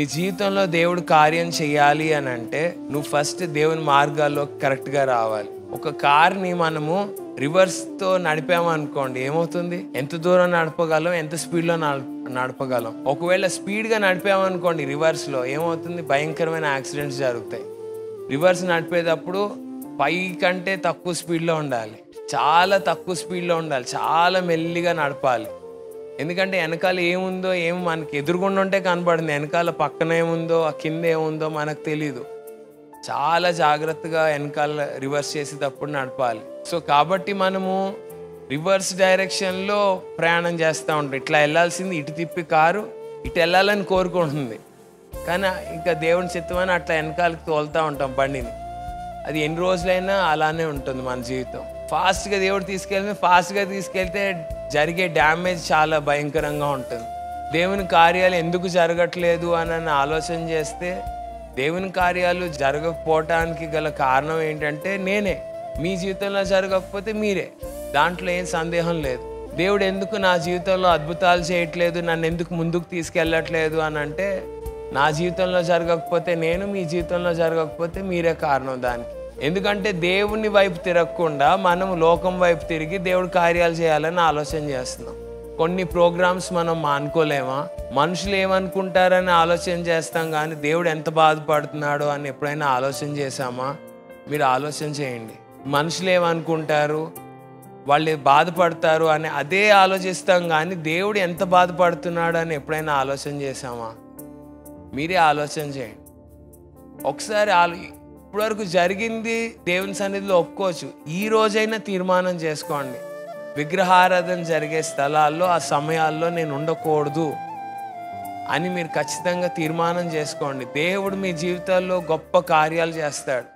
నీ జీవితంలో దేవుడు కార్యం చేయాలి అని అంటే నువ్వు ఫస్ట్ దేవుని మార్గాల్లో కరెక్ట్గా రావాలి. ఒక కార్ని మనము రివర్స్తో నడిపామనుకోండి, ఏమవుతుంది? ఎంత దూరం నడపగలం, ఎంత స్పీడ్లో నడపగలం. ఒకవేళ స్పీడ్గా నడిపామనుకోండి రివర్స్లో, ఏమవుతుంది? భయంకరమైన యాక్సిడెంట్స్ జరుగుతాయి. రివర్స్ నడిపేటప్పుడు పై కంటే తక్కువ స్పీడ్లో ఉండాలి, చాలా తక్కువ స్పీడ్లో ఉండాలి, చాలా మెల్లిగా నడపాలి. ఎందుకంటే వెనకాల ఏముందో ఏమో మనకి ఎదురుగుండా ఉంటే కనబడింది, వెనకాల పక్కన ఏముందో ఆ కింద ఏముందో మనకు తెలీదు. చాలా జాగ్రత్తగా వెనకాల రివర్స్ చేసేటప్పుడు నడపాలి. సో కాబట్టి మనము రివర్స్ డైరెక్షన్లో ప్రయాణం చేస్తూ ఉంటాం. ఇట్లా వెళ్ళాల్సింది ఇటు తిప్పి కారు ఇటు వెళ్ళాలని కోరుకుంటుంది, కానీ ఇంకా దేవుని చిత్తమని అట్లా వెనకాలకి తోలుతూ ఉంటాం బండిని. అది ఎన్ని రోజులైనా అలానే ఉంటుంది మన జీవితం. ఫాస్ట్గా దేవుడు ఫాస్ట్గా తీసుకెళ్తే జరిగే డ్యామేజ్ చాలా భయంకరంగా ఉంటుంది. దేవుని కార్యాలు ఎందుకు జరగట్లేదు అని ఆలోచన చేస్తే, దేవుని కార్యాలు జరగకపోవటానికి గల కారణం ఏంటంటే నేనే. మీ జీవితంలో జరగకపోతే మీరే, దాంట్లో ఏం సందేహం లేదు. దేవుడు ఎందుకు నా జీవితంలో అద్భుతాలు చేయట్లేదు, నన్ను ఎందుకు ముందుకు తీసుకెళ్ళట్లేదు అని అంటే, నా జీవితంలో జరగకపోతే నేను, మీ జీవితంలో జరగకపోతే మీరే కారణం దానికి. ఎందుకంటే దేవుని వైపు తిరగకుండా మనం లోకం వైపు తిరిగి దేవుడు కార్యాలు చేయాలని ఆలోచన చేస్తున్నాం. కొన్ని ప్రోగ్రామ్స్ మనం మానుకోలేమా? మనుషులు ఏమనుకుంటారని ఆలోచన చేస్తాం, కానీ దేవుడు ఎంత బాధపడుతున్నాడో అని ఎప్పుడైనా ఆలోచన చేశామా? మీరు ఆలోచన చేయండి. మనుషులు ఏమనుకుంటారు, వాళ్ళు బాధపడతారు అని అదే ఆలోచిస్తాం, కానీ దేవుడు ఎంత బాధపడుతున్నాడు అని ఎప్పుడైనా ఆలోచన చేశామా? మీరే ఆలోచన చేయండి ఒకసారి. ఇప్పటివరకు జరిగింది దేవుని సన్నిధిలో ఒప్పుకోవచ్చు. ఈ రోజైనా తీర్మానం చేసుకోండి, విగ్రహారాధన జరిగే స్థలాల్లో ఆ సమయాల్లో నేను ఉండకూడదు అని మీరు ఖచ్చితంగా తీర్మానం చేసుకోండి. దేవుడు మీ జీవితాల్లో గొప్ప కార్యాలు చేస్తాడు.